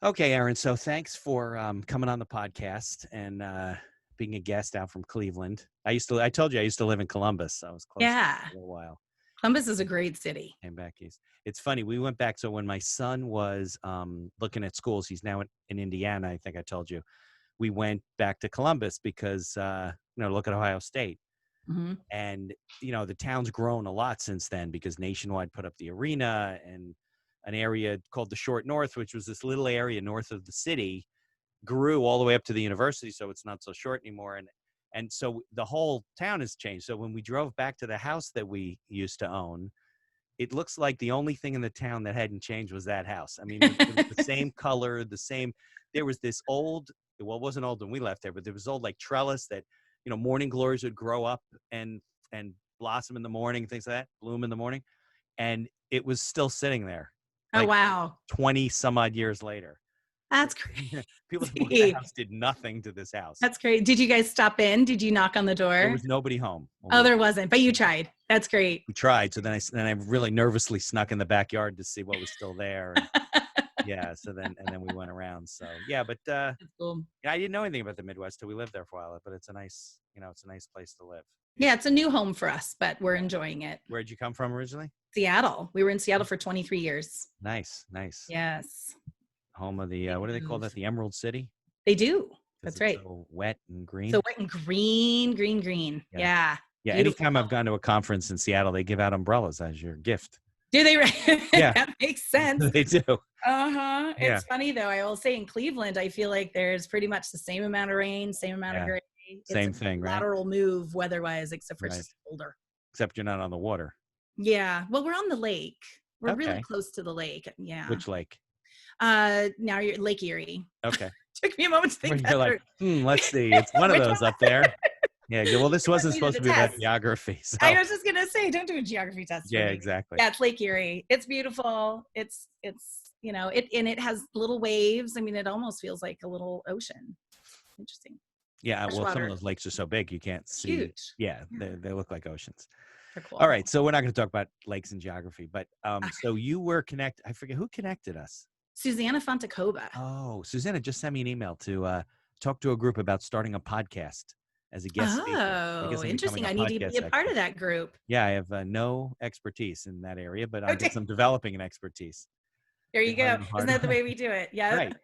Okay, Erin. So thanks for coming on the podcast and being a guest out from Cleveland. I told you I used to live in Columbus. So I was close to Yeah. it for a little while. Columbus is a great city. Came back east. It's funny. We went back. So when my son was looking at schools, he's now in Indiana. I think I told you. We went back to Columbus because, look at Ohio State. Mhm. And, the town's grown a lot since then because Nationwide put up the arena and an area called the Short North, which was this little area north of the city, grew all the way up to the university, so it's not so short anymore. And so the whole town has changed. So when we drove back to the house that we used to own, it looks like the only thing in the town that hadn't changed was that house. I mean, it was the same color, the same. There was this old, well, it wasn't old when we left there, but there was old like trellis that, morning glories would grow up and blossom in the morning, things like that, bloom in the morning, and it was still sitting there, Oh, like wow. 20 some odd years later. That's People that bought the crazy. house did nothing to this house. That's great. Did you guys stop in? Did you knock on the There door? was nobody home when Oh, there wasn't, but you tried. That's great. we tried. So then I really nervously snuck in the backyard to see what was still there. And yeah, so then we went around. So yeah, but That's cool. I didn't know anything about the Midwest till we lived there for a while. But it's a nice, it's a nice place to live. Yeah, it's a new home for us, but we're enjoying it. Where'd you come from originally? Seattle. We were in Seattle for 23 years. Nice. Yes. Home of the what do they call that? The Emerald City? They do. 'Cause That's it's right. so wet and green. So wet and green. Yeah. Yeah. Yeah. Beautiful. Anytime I've gone to a conference in Seattle, they give out umbrellas as your gift. Do they? Yeah. That makes sense. They do. Uh-huh. Yeah. It's funny though. I will say in Cleveland, I feel like there's pretty much the same amount of rain, same amount of Yeah. gray. Same It's thing, a right? lateral move weather-wise, except for it's Right. just colder. Except you're not on the water. Yeah. Well, we're on the lake. We're really Okay. close to the lake. Yeah. Which lake? Now you're Lake Erie. Okay. Took me a moment to think that You're like, through. let's see. It's one of Which those one? up there. Yeah. Well, this You put wasn't me to supposed the to be about test. geography. So I was just gonna say, don't do a geography test for yeah, me. exactly. Yeah, it's Lake Erie. It's beautiful. It's it has little waves. I mean, it almost feels like a little ocean. Interesting. Yeah. Well, some of Freshwater. those lakes are so big you can't see. Huge. Yeah, they look like oceans. They're cool. All right. So we're not going to talk about lakes and geography, but so you were connected. I forget who connected us. Susanna Fontecova. Oh, Susanna just sent me an email to talk to a group about starting a podcast as a guest speaker. Oh, interesting. I need to be a part of that group. Yeah, I have no expertise in that area, but I guess I'm developing an expertise. There you go. Isn't that the way we do it? Yeah. Right.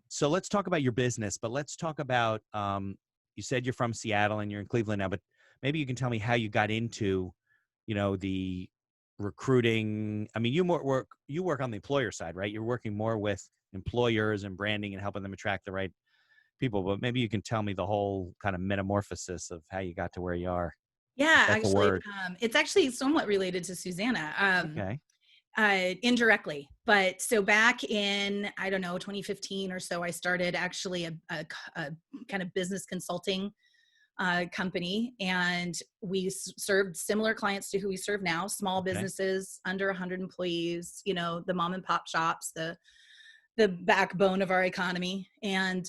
So let's talk about your business, but let's talk about, you said you're from Seattle and you're in Cleveland now, but maybe you can tell me how you got into, the recruiting. I mean, you work on the employer side, right? You're working more with employers and branding and helping them attract the right people, but maybe you can tell me the whole kind of metamorphosis of how you got to where you are. Yeah, That's a actually, word. it's actually somewhat related to Susanna. Okay. Indirectly. But so back in, I don't know, 2015 or so, I started actually a kind of business consulting company, and we served similar clients to who we serve now, small businesses under 100 employees, the mom and pop shops, the backbone of our economy. And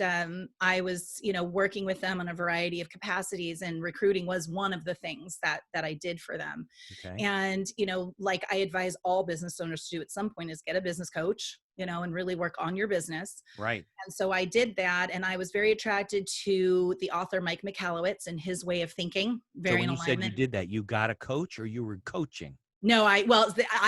I was, working with them on a variety of capacities, and recruiting was one of the things that I did for them. Okay. And, like I advise all business owners to do at some point is get a business coach, and really work on your business. Right. And so I did that. And I was very attracted to the author, Mike Michalowicz, and his way of thinking. Very So when in you said you alignment. did that, you got a coach or you were coaching? No, I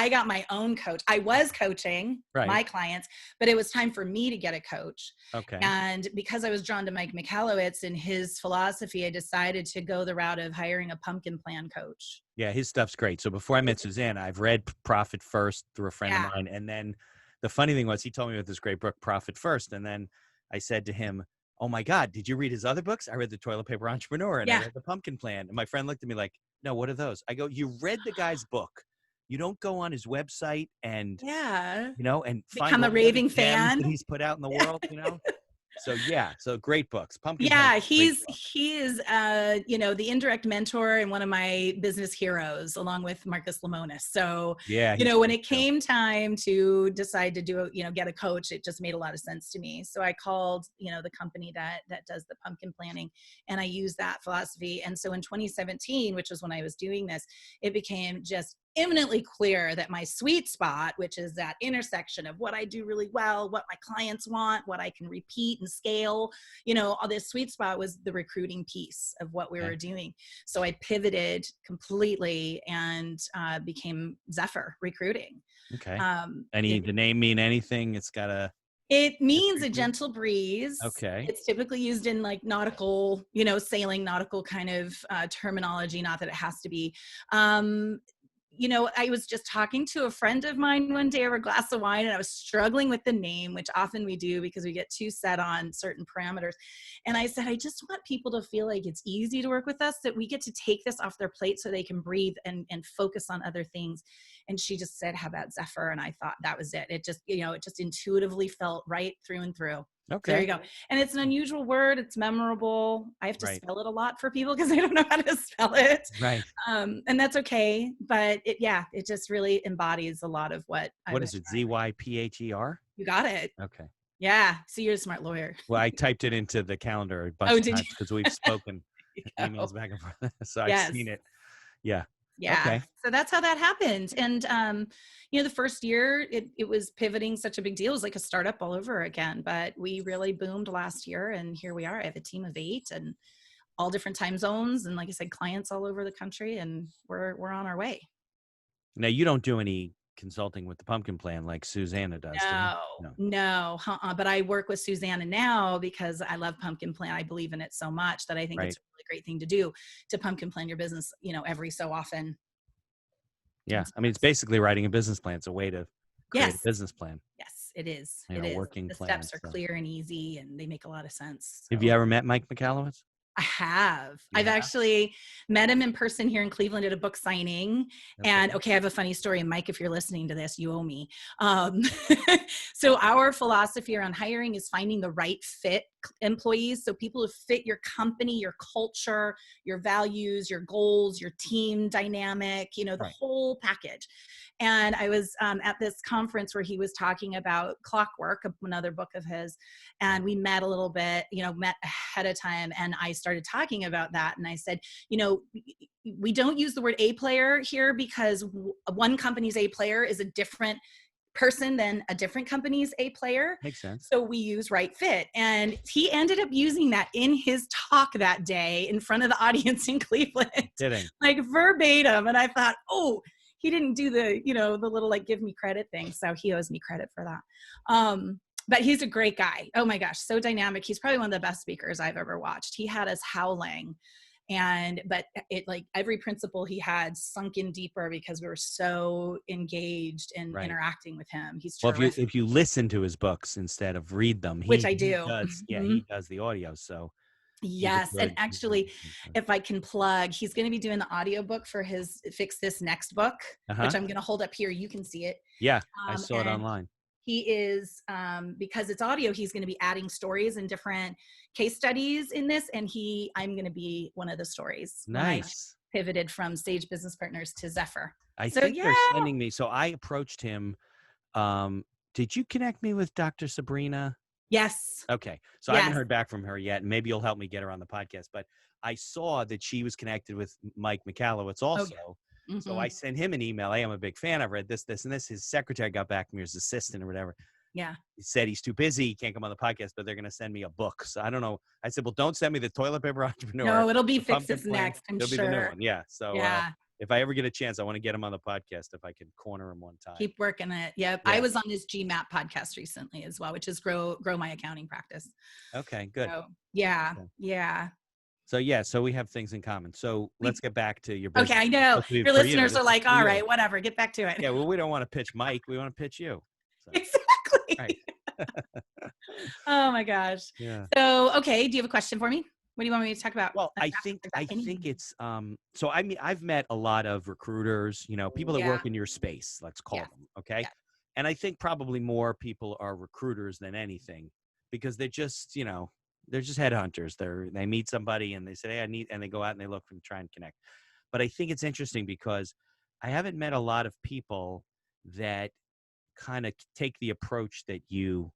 got my own coach. I was coaching my clients, but it was time for me to get a coach. Okay. And because I was drawn to Mike Michalowicz and his philosophy, I decided to go the route of hiring a pumpkin plan coach. Yeah, his stuff's great. So before I met Susanna, I've read Profit First through a friend of mine. And then the funny thing was he told me about this great book, Profit First. And then I said to him, oh my God, did you read his other books? I read The Toilet Paper Entrepreneur and I read The Pumpkin Plan. And my friend looked at me like, no, what are those? I go, you read the guy's book. You don't go on his website and, and find become a raving fan that he's put out in the world, So great books. Pumpkin. Yeah, he is, the indirect mentor and one of my business heroes, along with Marcus Lemonis. So, when it came time to decide to do, get a coach, it just made a lot of sense to me. So I called, the company that does the pumpkin planning, and I used that philosophy. And so in 2017, which was when I was doing this, it became just eminently clear that my sweet spot, which is that intersection of what I do really well, what my clients want, what I can repeat and scale, all this sweet spot was the recruiting piece of what we Okay. were doing. So I pivoted completely and became Zephyr Recruiting. Okay. Um, The it, name mean anything? It's got a it means history a to it? gentle breeze. Okay. It's typically used in like nautical, sailing, nautical kind of terminology, not that it has to be. Um, I was just talking to a friend of mine one day over a glass of wine, and I was struggling with the name, which often we do because we get too set on certain parameters. And I said, I just want people to feel like it's easy to work with us, that we get to take this off their plate so they can breathe and focus on other things. And she just said, how about Zephyr? And I thought that was it. It just, it just intuitively felt right through and through. So there Okay. you go. And it's an unusual word. It's memorable. I have to Right. spell it a lot for people because I don't know how to spell it. Right. And that's okay. But it just really embodies a lot of what I What was is it? trying. Zypher? You got it. Okay. Yeah. So you're a smart lawyer. Well, I typed it into the calendar a bunch Oh, of did you? times because we've spoken There you go. emails back and forth. So I've Yes. seen it. Yeah. Yeah. Okay. So that's how that happened. And, the first year it was pivoting such a big deal. It was like a startup all over again, but we really boomed last year and here we are. I have a team of 8 and all different time zones. And like I said, clients all over the country, and we're on our way. Now you don't do any consulting with the pumpkin plan like Susanna does, do you? No, No. no, but I work with Susanna now because I love pumpkin plan. I believe in it so much that I think it's Right. a really great thing to do, to pumpkin plan your business, every so often. Yeah. And so I mean, it's basically writing a business plan. It's a way to create a yes, business plan, yes, it is. It is. working The plan. steps are So clear and easy, and they make a lot of sense. have you So ever met Mike McAllowitz? I have. You I've have? actually met him in person here in Cleveland at a book signing. Okay. And okay, I have a funny story. And Mike, if you're listening to this, you owe me. Um, so our philosophy around hiring is finding the right fit employees. So people who fit your company, your culture, your values, your goals, your team dynamic, the Right. whole package. And I was at this conference where he was talking about Clockwork, another book of his, and we met a little bit, met ahead of time, and I started talking about that, and I said, we don't use the word A player here because one company's A player is a different person than a different company's A player. Makes sense. So we use right fit. And he ended up using that in his talk that day in front of the audience in Cleveland, Kidding. like verbatim. And I thought, oh, he didn't do the, the little like give me credit thing. So he owes me credit for that. But he's a great guy. Oh my gosh, so dynamic. He's probably one of the best speakers I've ever watched. He had us howling. But it, like, every principle he had sunk in deeper because we were so engaged in Right. interacting with him. He's Well, terrific. if you listen to his books instead of read them, Which I he do. does. Yeah, Mhm. he does the audio. So he's a Yes. And good. actually, if I can plug, he's going to be doing the audiobook for his Fix This Next book, Uh-huh. which I'm going to hold up here. You can see it. Yeah, I saw it And online. he is, because it's audio, he's going to be adding stories and different case studies in this. And I'm going to be one of the stories when I Nice. pivoted from Sage Business Partners to Zephyr. I So think yeah. they're sending me. So I approached him. Did you connect me with Dr. Sabrina? Yes. Okay. So I haven't Yes. heard back from her yet. And maybe you'll help me get her on the podcast. But I saw that she was connected with Mike McAllowitz also. Oh, yeah. So I sent him an email. Hey, I'm a big fan. I've read this, this, and this. His secretary got back to me, or his assistant or whatever. Yeah. He said he's too busy. He can't come on the podcast, but they're going to send me a book. So I don't know. I said, well, don't send me the Toilet Paper Entrepreneur. No, it'll be The Fix Pumpkin This Plan. Next, I'm It'll be the new sure. one. Yeah. So Yeah. if I ever get a chance, I want to get him on the podcast if I can corner him one time. Keep working it. Yep. Yeah. I was on his GMAP podcast recently as well, which is grow my accounting practice. Okay, good. So yeah. Okay. Yeah. So yeah, so we have things in common. So let's get back to your business. Okay. I know For you. your listeners This are is like, for all you. right, whatever, get back to it. Yeah. Well, we don't want to pitch Mike. We want to pitch you. So, Exactly. right. Oh my gosh. Yeah. So, okay. Do you have a question for me? What do you want me to talk about? Well, I think it's so I mean I've met a lot of recruiters, people that work in your space, let's call them, okay? Yeah. And I think probably more people are recruiters than anything because they're just, they're just headhunters. They meet somebody and they say, "Hey, I need," and they go out and they look and try and connect. But I think it's interesting because I haven't met a lot of people that kind of take the approach that you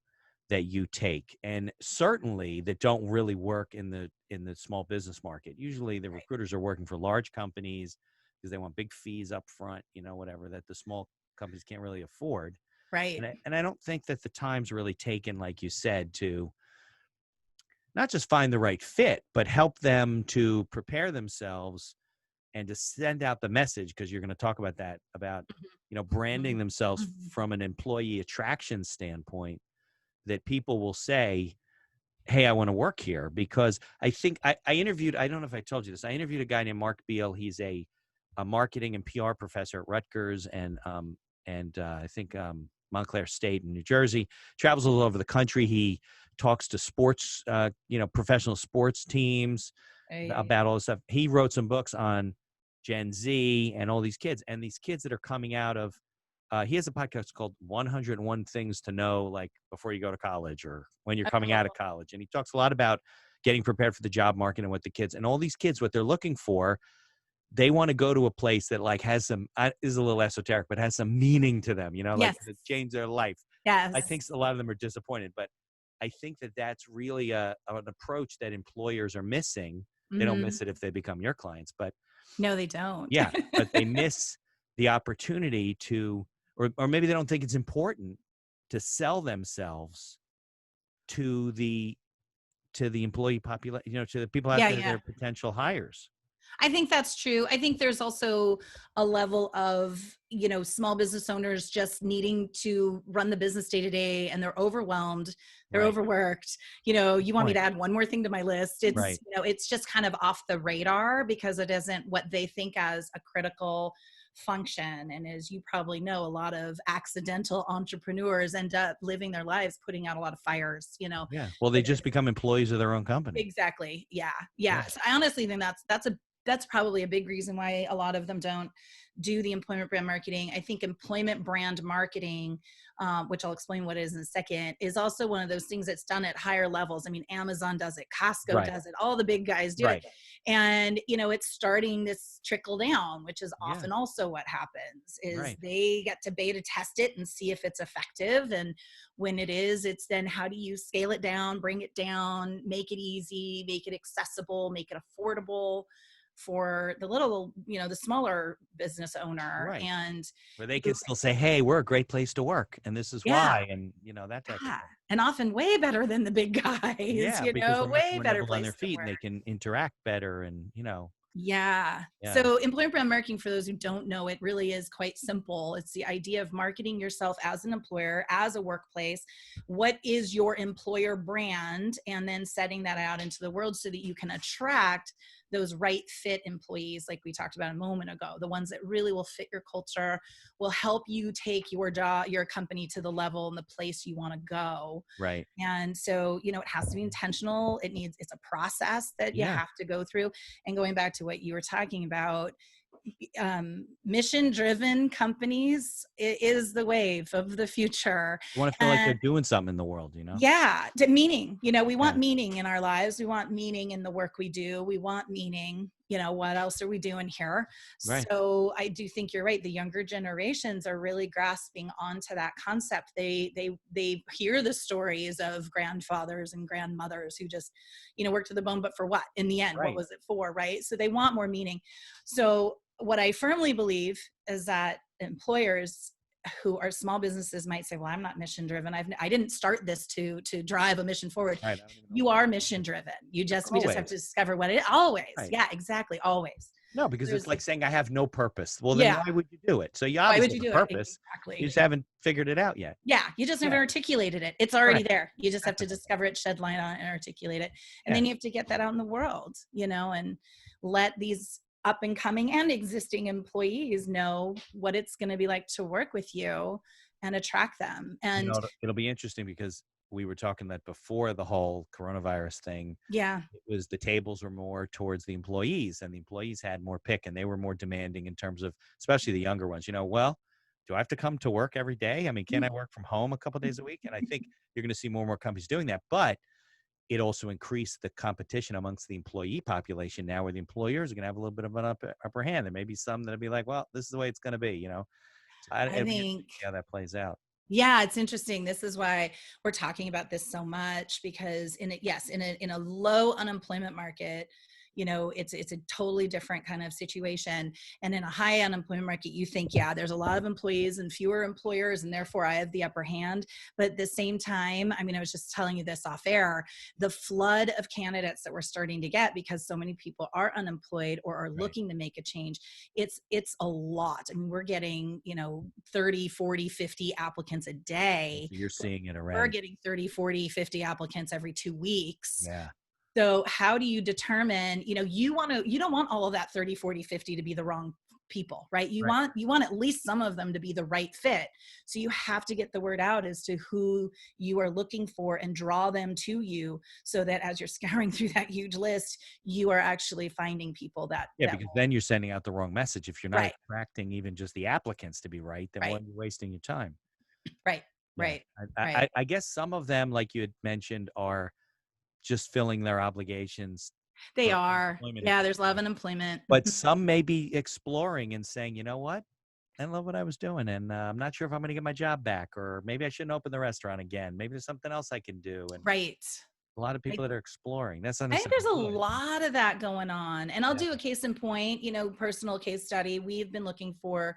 take, and certainly that don't really work in the small business market. Usually the recruiters are working for large companies because they want big fees up front, whatever that the small companies can't really afford. Right. And I don't think that the time's really taken, like you said, to not just find the right fit, but help them to prepare themselves and to send out the message, because you're going to talk about that, about, branding Mhm. themselves Mhm. from an employee attraction standpoint, that people will say, hey, I want to work here. Because I think I interviewed, I don't know if I told you this, I interviewed a guy named Mark Beal. He's a marketing and PR professor at Rutgers and I think Montclair State in New Jersey, travels all over the country. He talks to sports, professional sports teams Right. about all this stuff. He wrote some books on Gen Z and all these kids, that are coming out of, he has a podcast called 101 Things to Know, like before you go to college or when you're coming out of Oh, college. And he talks a lot about getting prepared for the job market and what the kids, and all these kids, what they're looking for, they want to go to a place that like has some, is a little esoteric, but has some meaning to them, like yes. to change their life. I Yes. think a lot of them are disappointed, but I think that that's really an approach that employers are missing. They don't Hmm. miss it if they become your clients, but No, they don't. yeah, but they miss the opportunity to, or maybe they don't think it's important to sell themselves to the employee population, to the people out Yeah, there that yeah. are potential hires. I think that's true. I think there's also a level of, small business owners just needing to run the business day to day, and they're overwhelmed, they're Right. overworked. Good You want me point. to add one more thing to my list? It's, Right. it's just kind of off the radar because it isn't what they think as a critical function. And as you probably know, a lot of accidental entrepreneurs end up living their lives putting out a lot of fires, Yeah. Well, they just become employees of their own company. Exactly. Yeah. Yeah. Yeah. So I honestly think that's probably a big reason why a lot of them don't do the employment brand marketing. I think employment brand marketing, which I'll explain what it is in a second, is also one of those things that's done at higher levels. I mean, Amazon does it, Costco Right. does it, all the big guys do it. Right. And, it's starting this trickle down, which is Yeah. often also what happens is Right. they get to beta test it and see if it's effective. And when it is, it's then how do you scale it down, bring it down, make it easy, make it accessible, make it affordable for the little, the smaller business owner. Right. And Where they can still say, hey, we're a great place to work, and this is yeah, why, and that type of yeah, thing. and often way better than the big guys, Yeah, because they're much way more better nimble on their place to feet and work. they can interact better, and Yeah. yeah. So employer brand marketing, for those who don't know, it really is quite simple. It's the idea of marketing yourself as an employer, as a workplace. What is your employer brand? And then setting that out into the world so that you can attract those right fit employees, like we talked about a moment ago, the ones that really will fit your culture, will help you take your job, your company to the level and the place you want to go. Right. And so, it has to be intentional. It's a process that you Yeah. have to go through. And going back to what you were talking about, mission driven companies is the wave of the future. You want to feel like they're And doing something in the world. yeah, to meaning, we Yeah. want meaning in our lives. We want meaning in the work we do. We want meaning, what else are we doing here? Right. So I do think you're right. The younger generations are really grasping onto that concept. They hear the stories of grandfathers and grandmothers who just, worked to the bone, but for what? In the end, what Right. was it for? Right. So they want more meaning. So what I firmly believe is that employers who are small businesses might say, well, I'm not mission driven. I didn't start this to drive a mission forward. Right. I don't even know You what are that mission is. driven. We just have to Always. discover what it always. Right. Yeah, exactly. Always. No, because it's There's like saying I have no purpose. Well, then yeah. why would you do it? So you Why obviously would you have a do it? purpose. You Exactly. just haven't figured it out yet. Yeah, you just Yeah. haven't articulated it. It's already Right. there. You just have to Definitely. discover it, shed light on it, and articulate it. And Yeah. then you have to get that out in the world, and let these up and coming and existing employees know what it's going to be like to work with you and attract them. And It'll be interesting because we were talking that before the whole coronavirus thing, yeah, it was the tables were more towards the employees, and the employees had more pick, and they were more demanding in terms of, especially the younger ones, well, do I have to come to work every day? I mean, can I work from home a couple days a week? And I think you're going to see more and more companies doing that, but it also increased the competition amongst the employee population now, where the employers are going to have a little bit of an upper hand. There may be some that'll be like, well, this is the way it's going to be. So I it'll be interesting think to see how that plays out. yeah, it's interesting. This is why we're talking about this so much, because in a low unemployment market, it's a totally different kind of situation. And in a high unemployment market, you think, yeah, there's a lot of employees and fewer employers, and therefore I have the upper hand. But at the same time, I mean, I was just telling you this off air, the flood of candidates that we're starting to get because so many people are unemployed or are looking to make a change, it's a lot. I mean, we're getting 30, 40, 50 applicants a day. So you're seeing it already. We're getting 30, 40, 50 applicants every 2 weeks. Yeah. So how do you determine, you don't want all of that 30, 40, 50 to be the wrong people, right? You want at least some of them to be the right fit. So you have to get the word out as to who you are looking for and draw them to you, so that as you're scouring through that huge list, you are actually finding people that because then you're sending out the wrong message. If you're not Right. attracting even just the applicants to be right, then why are you wasting your time? Right. Yeah. Right. I guess some of them, like you had mentioned, are just filling their obligations. They are. Yeah, there's love and employment. But some may be exploring and saying, you know what? I love what I was doing, and I'm not sure if I'm going to get my job back, or maybe I shouldn't open the restaurant again. Maybe there's something else I can do. And Right. a lot of people that are exploring. That's not I think necessarily there's a lot of that going on. And I'll do a case in point, personal case study. We've been looking for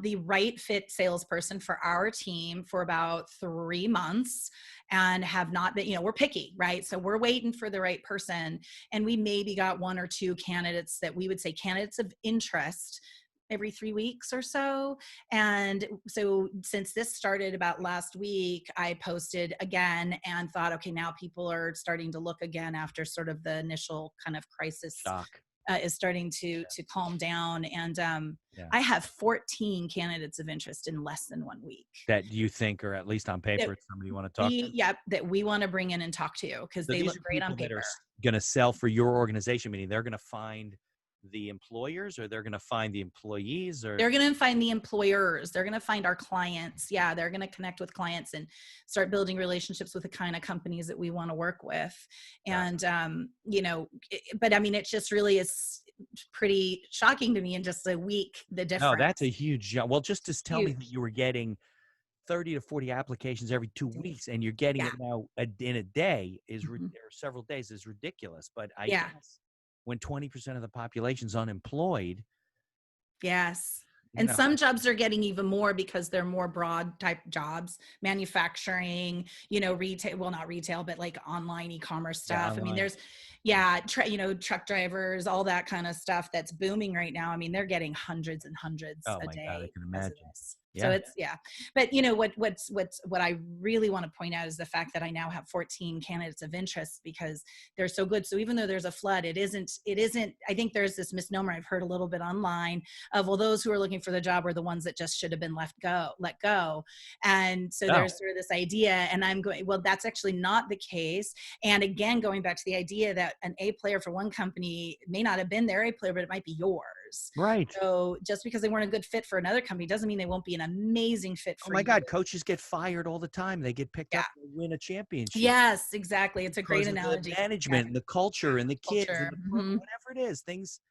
the right fit salesperson for our team for about 3 months and have not been, we're picky, right? So we're waiting for the right person. And we maybe got 1 or 2 candidates that we would say candidates of interest every 3 weeks or so. And so since this started about last week, I posted again and thought, okay, now people are starting to look again after sort of the initial kind of crisis shock. Is starting to calm down. And I have 14 candidates of interest in less than 1 week. That you think, or at least on paper, it's somebody you want to talk to? Yeah, that we want to bring in and talk to, because they look great on paper. That are going to sell for your organization, meaning they're going to find the employers, or they're going to find the employees, or they're going to find the employers. They're going to find our clients. Yeah, they're going to connect with clients and start building relationships with the kind of companies that we want to work with. And but I mean, it just really is pretty shocking to me in just a week, the difference. No, that's a huge jump. Well, just to tell me that you were getting 30 to 40 applications every 2 weeks, and you're getting it now in a day or several days, is ridiculous. But I guess when 20% of the population's unemployed. Yes. And some jobs are getting even more because they're more broad type jobs, manufacturing, retail, well, not retail, but like online e-commerce stuff. I mean, there's, truck drivers, all that kind of stuff that's booming right now. I mean, they're getting hundreds and hundreds a day. God, I can imagine. So it's, but what I really want to point out is the fact that I now have 14 candidates of interest because they're so good. So even though there's a flood, it isn't, I think there's this misnomer I've heard a little bit online of, well, those who are looking for the job are the ones that just should have been let go. And so there's sort of this idea, and I'm going, well, that's actually not the case. And again, going back to the idea that an A player for one company may not have been their A player, but it might be yours. Right. So just because they weren't a good fit for another company doesn't mean they won't be an amazing fit for you. Oh my God, coaches get fired all the time. They get picked up to win a championship. Yes, exactly. It's a great analogy. The management and the culture and the kids and whatever it is. Things.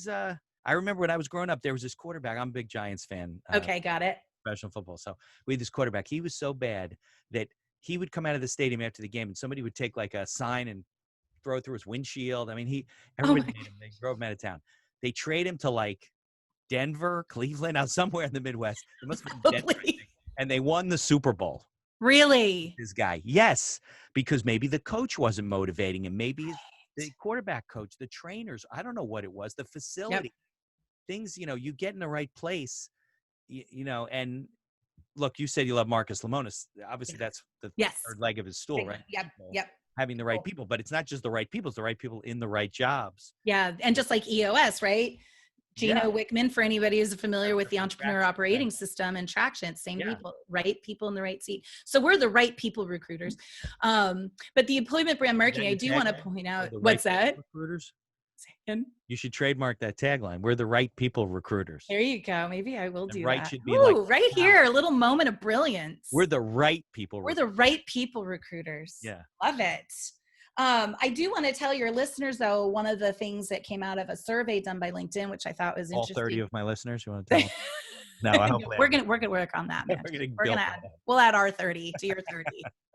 I remember when I was growing up, there was this quarterback. I'm a big Giants fan. Okay, got it. Professional football. So we had this quarterback. He was so bad that he would come out of the stadium after the game and somebody would take like a sign and throw it through his windshield. I mean, everybody hated him. They drove him out of town. They trade him to like Denver, Cleveland, out somewhere in the Midwest. It must have been Denver, and they won the Super Bowl. Really? This guy. Yes. Because maybe the coach wasn't motivating him. Maybe the quarterback coach, the trainers, I don't know what it was, the facility. Things, you get in the right place, and look, you said you love Marcus Lemonis. Obviously, that's the third leg of his stool, right? Yep. Having the right people, but it's not just the right people, it's the right people in the right jobs. Yeah. And just like EOS, right? Gino Wickman, for anybody who's familiar with the entrepreneur operating system and traction, same people, right people in the right seat. So we're the right people recruiters. But the employment brand marketing, I do want to point out, what's that? Recruiters? You should trademark that tagline. We're the right people recruiters. There you go. Maybe I will do right that. Should be like, right here, a little moment of brilliance. We're the right people. We're the right people recruiters. Yeah. Love it. I do want to tell your listeners, though, one of the things that came out of a survey done by LinkedIn, which I thought was interesting. All 30 of my listeners, you want to tell them? No, I hope we're gonna work on that, man. We'll add our 30 to your 30.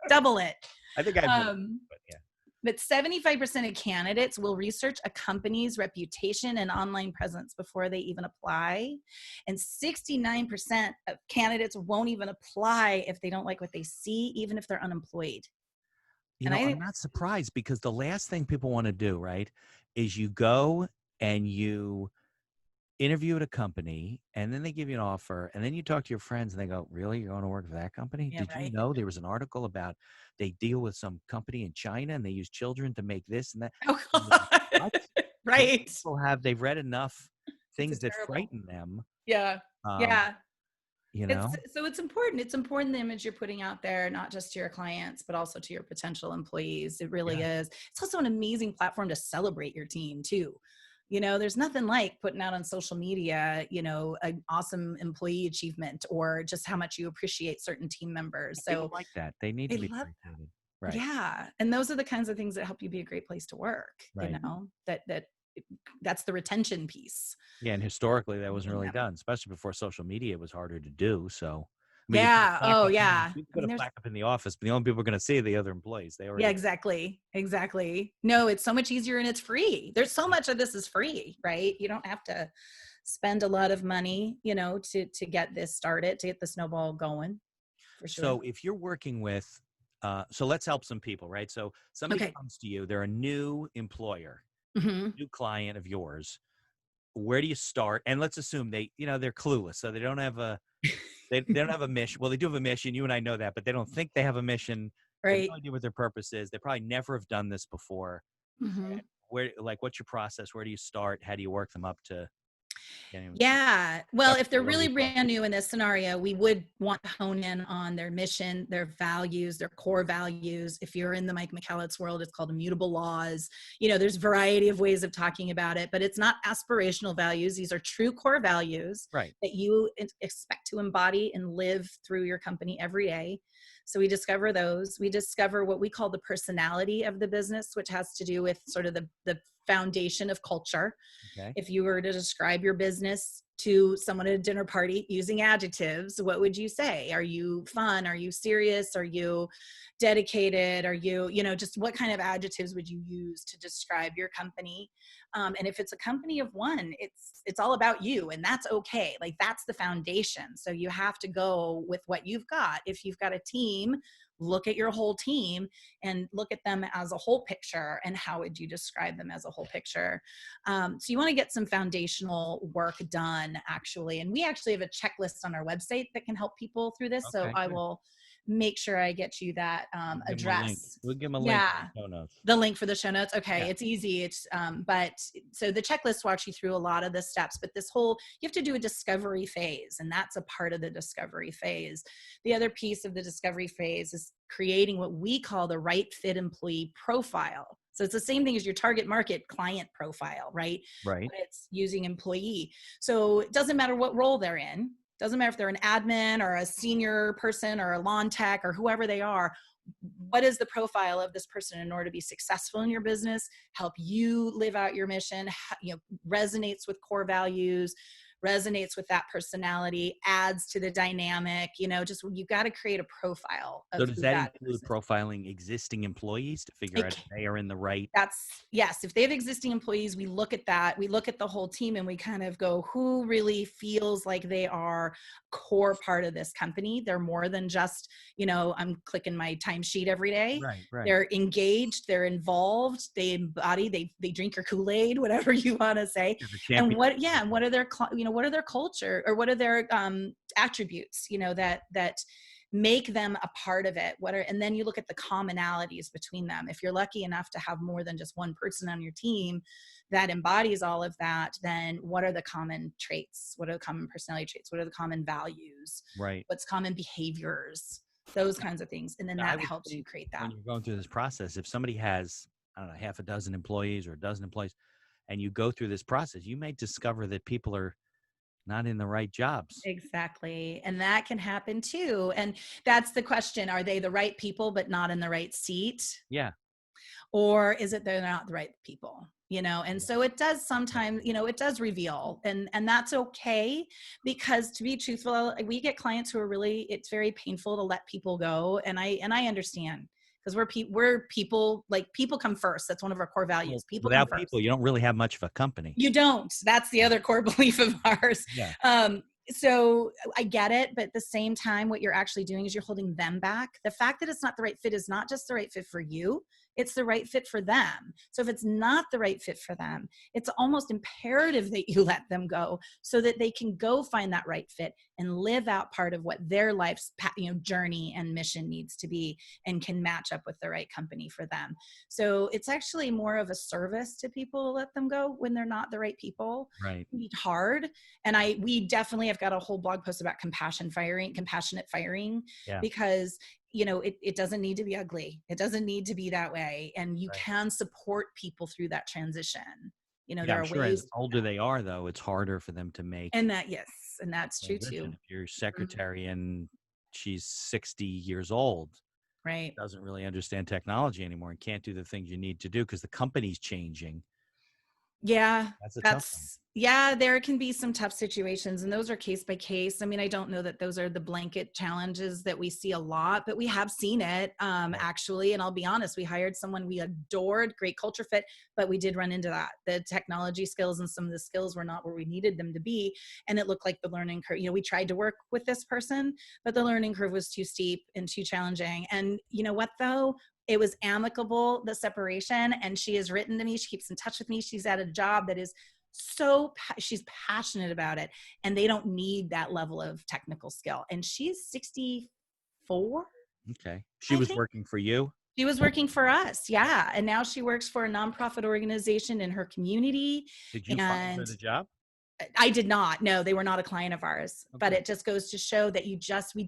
Double it. I think I but yeah. But 75% of candidates will research a company's reputation and online presence before they even apply. And 69% of candidates won't even apply if they don't like what they see, even if they're unemployed. You And know, I I'm think, not surprised because the last thing people want to do, right, is you go and you interview at a company and then they give you an offer and then you talk to your friends and they go, really, you're going to work for that company? yeah, Did you right. know there was an article about they deal with some company in China and they use children to make this and that? Oh, And you're like, God. what? These Right. people they've read enough It's things that terrible. frighten them, Yeah. um, Yeah. you It's know? so it's important. It's important the image you're putting out there, not just to your clients, but also to your potential employees. It really Yeah. is. It's also an amazing platform to celebrate your team too. There's nothing like putting out on social media, an awesome employee achievement or just how much you appreciate certain team members. People So like that. They need I to be love, appreciated. Right. yeah. And those are the kinds of things that help you be a great place to work, Right. that's the retention piece. Yeah, and historically, that wasn't Doing really that. done, especially before social media, it was harder to do, so I mean, Yeah. Oh, yeah. you can I put mean, a there's plaque up in the office, but the only people are gonna see are the other employees. They Yeah, already exactly. Exactly. No, it's so much easier and it's free. There's so much of this is free, right? You don't have to spend a lot of money, to get this started, to get the snowball going, for sure. So, if you're working with so let's help some people, right? So, somebody Okay. comes to you, they're a new employer, Hmm. new client of yours. Where do you start? And let's assume they're clueless, so they don't have they don't have a mission. Well, they do have a mission, you and I know that, but they don't think they have a mission. They have no Right. idea what their purpose is. They probably never have done this before. Hmm. What's your process? Where do you start? How do you work them up to getting Yeah. Well, if they're discover where really you go? brand new in this scenario, we would want to hone in on their mission, their values, their core values. If you're in the Mike McCallett's world, it's called immutable laws. There's a variety of ways of talking about it, but it's not aspirational values. These are true core values Right. that you expect to embody and live through your company every day. So we discover those. We discover what we call the personality of the business, which has to do with sort of the foundation of culture. Okay. If you were to describe your business to someone at a dinner party using adjectives, what would you say? Are you fun? Are you serious? Are you dedicated? Are you, just what kind of adjectives would you use to describe your company? And if it's a company of one, it's all about you, and that's okay. Like, that's the foundation. So you have to go with what you've got. If you've got a team, look at your whole team and look at them as a whole picture, and how would you describe them as a whole picture? So you want to get some foundational work done, actually. And we actually have a checklist on our website that can help people through this. So Okay, I good. will make sure I get you that We'll give them a link. address. We'll give them a link in Yeah. the show notes. The link for the show notes. Yeah. Okay. It's easy. But so the checklist walks you through a lot of the steps, but you have to do a discovery phase, and that's a part of the discovery phase. The other piece of the discovery phase is creating what we call the right fit employee profile. So it's the same thing as your target market client profile, right? Right. But it's using employee. So it doesn't matter what role they're in. Doesn't matter if they're an admin or a senior person or a lawn tech or whoever they are. What is the profile of this person in order to be successful in your business, help you live out your mission, resonates with core values, resonates with that personality, adds to the dynamic, just you got to create a profile So of does who that that include person is. profiling existing employees to figure out It, if they are in the right yes, if they have existing employees, we look at that, we look at the whole team, and we kind of go, who really feels like they are core part of this company? They're more than just, I'm clicking my timesheet every day. Right, right. They're engaged, they're involved, they embody, they drink your Kool-Aid, whatever you want to say. Yeah, the And champion. what are their what are their culture, or what are their attributes, that make them a part of it. And then you look at the commonalities between them. If you're lucky enough to have more than just one person on your team that embodies all of that, then what are the common traits? What are the common personality traits? What are the common values? Right. What's common behaviors? Those kinds of things. And then Now, I that would helps you think create that. when you're going through this process, if somebody has, I don't know, half a dozen employees or a dozen employees, and you go through this process, you may discover that people are not in the right jobs. Exactly. And that can happen too. And that's the question. Are they the right people, but not in the right seat? Yeah. Or is it they're not the right people? And Yeah. so it does sometimes, it does reveal, and that's okay, because to be truthful, we get clients who are really, it's very painful to let people go. And I understand, because we're people, like people come first. That's one of our core Well, values. People come without people, first. you don't really have much of a company. You don't. That's the Yeah. other core belief of ours. Yeah. So I get it, but at the same time, what you're actually doing is you're holding them back. The fact that it's not the right fit is not just the right fit for you, it's the right fit for them. So if it's not the right fit for them, it's almost imperative that you let them go so that they can go find that right fit and live out part of what their life's journey and mission needs to be, and can match up with the right company for them. So it's actually more of a service to people to let them go when they're not the right people. Right. It's hard. And we definitely have got a whole blog post about compassionate firing, Yeah. because it doesn't need to be ugly. It doesn't need to be that way. And you Right. can support people through that transition. Yeah, There I'm are sure as ways, older they are, though, it's harder for them to make and that, yes, and that's true transition. too. If your Mhm. secretary and she's 60 years old, Right. doesn't really understand technology anymore and can't do the things you need to do because the company's changing, Yeah, that's a tough one. yeah, there can be some tough situations, and those are case by case. I mean, I don't know that those are the blanket challenges that we see a lot, but we have seen it, Right. actually. And I'll be honest, we hired someone we adored, great culture fit, but we did run into that. The technology skills and some of the skills were not where we needed them to be. And it looked like the learning curve, we tried to work with this person, but the learning curve was too steep and too challenging. And you know what, though? It was amicable, the separation. And she has written to me. She keeps in touch with me. She's at a job that is she's passionate about it, and they don't need that level of technical skill. And she's 64, Okay. She I was think. working for you? She was working for us. Yeah. And now she works for a nonprofit organization in her community. Did you find her And the job? I did not. No, they were not a client of ours. But Okay. it just goes to show that we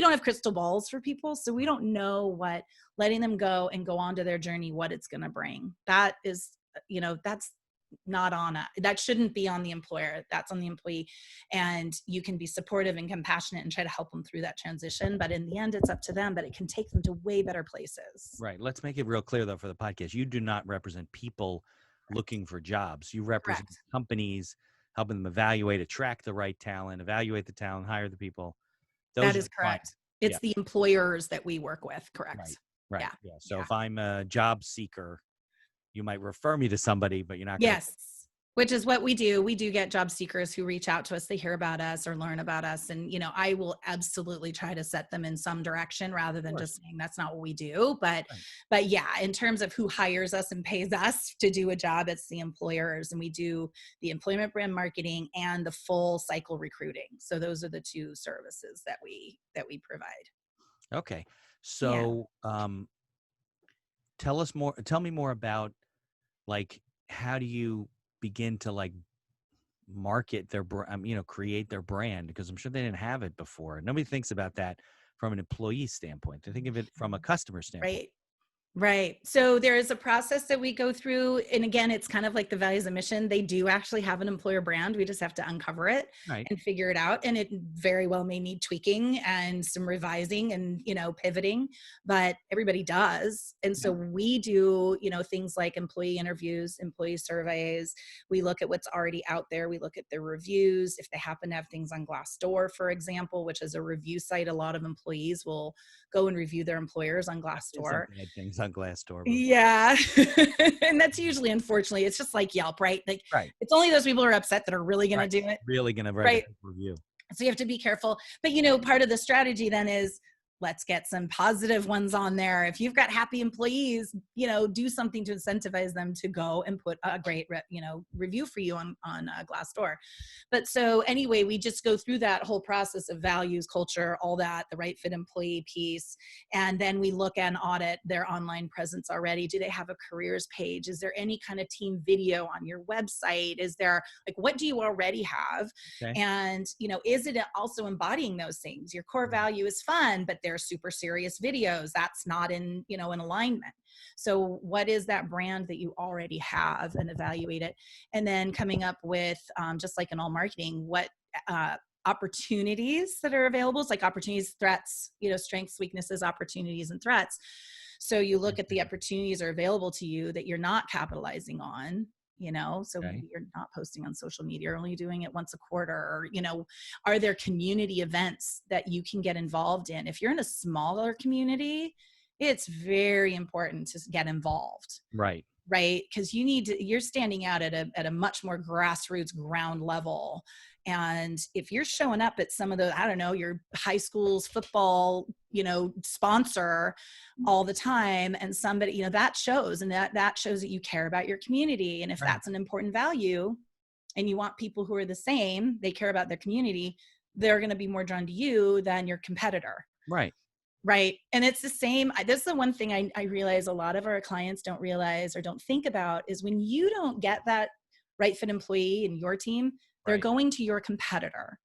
don't have crystal balls for people, so we don't know what letting them go and go on to their journey, what it's going to bring. That is, that's not on that shouldn't be on the employer. That's on the employee. And you can be supportive and compassionate and try to help them through that transition, but in the end, it's up to them. But it can take them to way better places. Right. Let's make it real clear, though, for the podcast. You do not represent people Correct. looking for jobs. You represent Correct. companies, helping them evaluate, attract the right talent, evaluate the talent, hire the people. That Those are is the clients. correct. Yeah. It's the employers that we work with. Right. Correct. Right. Yeah. Yeah. So Yeah. if I'm a job seeker, you might refer me to somebody, but you're not going to. Yes. Which is what we do. We do get job seekers who reach out to us. They hear about us or learn about us. And, I will absolutely try to set them in some direction rather Of than course. just saying that's not what we do. But, Right. but yeah, in terms of who hires us and pays us to do a job, it's the employers. And we do the employment brand marketing and the full cycle recruiting. So those are the two services that we provide. Okay. Yeah. So tell me more about, like, how do you begin to, like, market their create their brand, because I'm sure they didn't have it before. Nobody thinks about that from an employee standpoint. They think of it from a customer standpoint. Right. Right. So there is a process that we go through. And again, it's kind of like the values and mission. They do actually have an employer brand. We just have to uncover it Right. and figure it out. And it very well may need tweaking and some revising and, pivoting, but everybody does. And so Yeah. we do, things like employee interviews, employee surveys. We look at what's already out there. We look at their reviews. If they happen to have things on Glassdoor, for example, which is a review site, a lot of employees will go and review their employers on I've seen some Glassdoor. bad things on Glassdoor before. Yeah. And that's usually, unfortunately, it's just like Yelp, right? Like Right. it's only those people who are upset that are really going to Right. do it. Really going to write a Right. good review. So you have to be careful. But, part of the strategy then is let's get some positive ones on there. If you've got happy employees, do something to incentivize them to go and put a great, review for you on Glassdoor. But so anyway, we just go through that whole process of values, culture, all that, the right fit employee piece. And then we look and audit their online presence already. Do they have a careers page? Is there any kind of team video on your website? Is there, like, what do you already have? Okay. And, is it also embodying those things? Your core value is fun, but they're super serious videos. That's not in alignment. So what is that brand that you already have, and evaluate it. And then coming up with, just like in all marketing, what opportunities that are available. It's like opportunities, threats, strengths, weaknesses, opportunities, and threats. So you look at the opportunities that are available to you that you're not capitalizing on, so Okay. maybe you're not posting on social media, or only doing it once a quarter, or, are there community events that you can get involved in? If you're in a smaller community, It's very important to get involved, Right. right? Because you're standing out at a much more grassroots ground level. And if you're showing up at some of the, I don't know, your high school's football, sponsor all the time, and somebody, that shows, and that shows that you care about your community. And if Right. that's an important value, and you want people who are the same, they care about their community, they're going to be more drawn to you than your competitor. Right. Right. And it's the same. This is the one thing I realize a lot of our clients don't realize or don't think about is when you don't get that right fit employee in your team, they're Right. going to your competitor,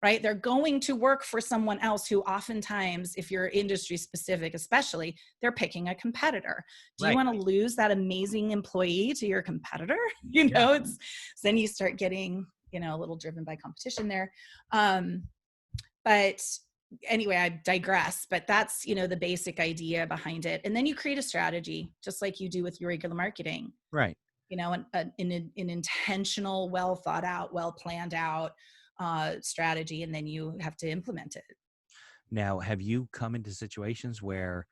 right? They're going to work for someone else who oftentimes, if you're industry specific, especially, they're picking a competitor. Do you Right. want to lose that amazing employee to your competitor? Yeah. Then you start getting, a little driven by competition there. But anyway, I digress, but that's, the basic idea behind it. And then you create a strategy, just like you do with your regular marketing, Right. an intentional, well thought out, well planned out strategy, and then you have to implement it. Now, have you come into situations where,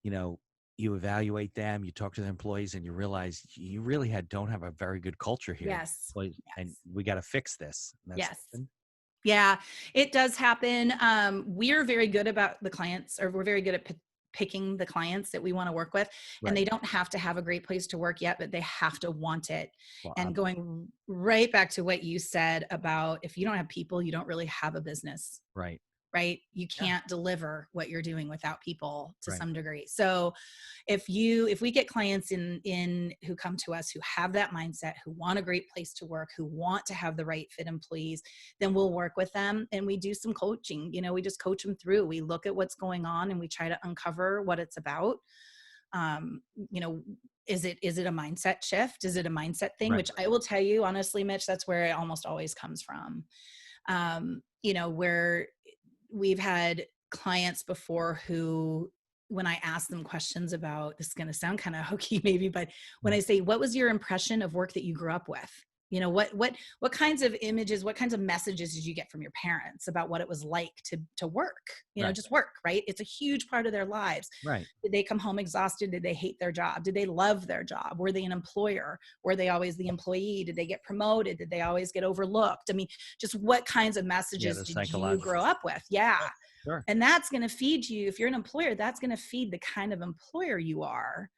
you know, you evaluate them, you talk to the employees, and you realize you really don't have a very good culture here, Yes. and Yes. we got to fix this. And that's Yes. happened? Yeah, it does happen. We're very good about the clients, or we're very good at picking the clients that we want to work with. And Right. they don't have to have a great place to work yet, but they have to want it. Well, And going right back to what you said about, if you don't have people, you don't really have a business, right. right? You Yeah. can't deliver what you're doing without people to Right. some degree. So if we get clients in who come to us who have that mindset, who want a great place to work, who want to have the right fit employees, then we'll work with them, and we do some coaching. We just coach them through. We look at what's going on and we try to uncover what it's about. um, you know is it a mindset shift? Is it a mindset thing? Right. Which I will tell you honestly, Mitch, that's where it almost always comes from. Where we've had clients before who, when I ask them questions about, this is going to sound kind of hokey maybe, but when Yeah. I say, what was your impression of work that you grew up with? What kinds of images, what kinds of messages did you get from your parents about what it was like to work? Right. Just work, right? It's a huge part of their lives. Right. Did they come home exhausted? Did they hate their job? Did they love their job? Were they an employer? Were they always the employee? Did they get promoted? Did they always get overlooked? I mean, just what kinds of Yeah. messages The did you grow psychological. up with? Yeah. Sure. Sure. And that's going to feed you. If you're an employer, that's going to feed the kind of employer you are.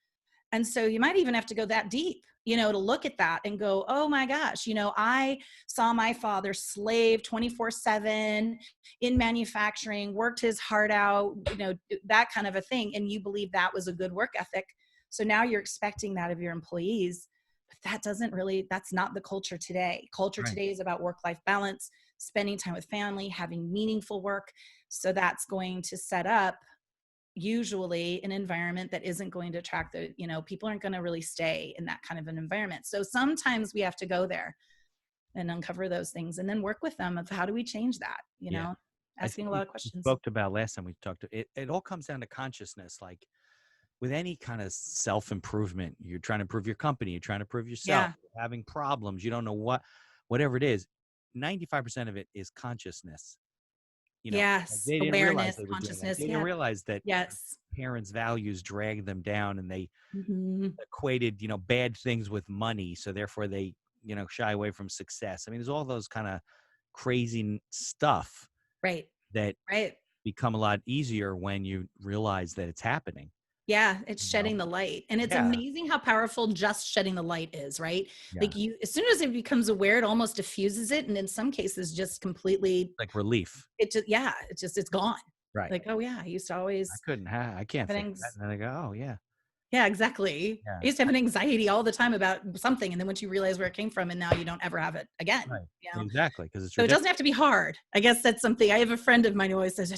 And so you might even have to go that deep, to look at that and go, oh my gosh, I saw my father slave 24/7 in manufacturing, worked his heart out, that kind of a thing. And you believe that was a good work ethic. So now you're expecting that of your employees. But that's not the culture today. Culture Right. today is about work-life balance, spending time with family, having meaningful work. So that's going to set up usually an environment that isn't going to attract people aren't going to really stay in that kind of an environment. So sometimes we have to go there and uncover those things and then work with them of how do we change that, Yeah. I asking think a we lot of questions. spoke about last time we talked to it. It all comes down to consciousness. Like with any kind of self improvement, you're trying to improve your company, you're trying to improve yourself, Yeah. you're having problems, you don't know whatever it is. 95% of it is consciousness. Like Yes. they didn't realize Awareness, they were doing that. consciousness. They didn't Yeah. realize that Yes. parents' values dragged them down, and they Hmm. equated, bad things with money. So therefore they, shy away from success. I mean, there's all those kind of crazy stuff Right. that Right. become a lot easier when you realize that it's happening. Yeah, it's You know? shedding the light. And it's Yeah. amazing how powerful just shedding the light is, right? Yeah. Like as soon as it becomes aware, it almost diffuses it. And in some cases, just completely, Like relief. it's gone. Right. Like, oh yeah, I used to I always couldn't I can't have think of that. And then I go, oh yeah. yeah, exactly. Yeah. I used to have an anxiety all the time about something. And then once you realize where it came from, and now you don't ever have it again, Right. Exactly. Because it's So it ridiculous. doesn't have to be hard. I guess that's something I have a friend of mine who always says,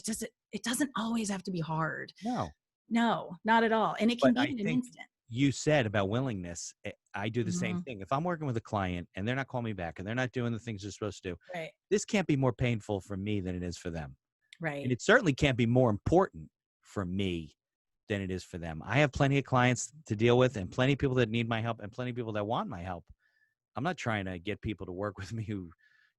it doesn't always have to be hard. No. No, not at all. And it can But be I in an think instant. you said about willingness. I do the same Mhm. thing. If I'm working with a client and they're not calling me back and they're not doing the things they're supposed to do, Right. this can't be more painful for me than it is for them. And Right. it certainly can't be more important for me than it is for them. I have plenty of clients to deal with and plenty of people that need my help and plenty of people that want my help. I'm not trying to get people to work with me who,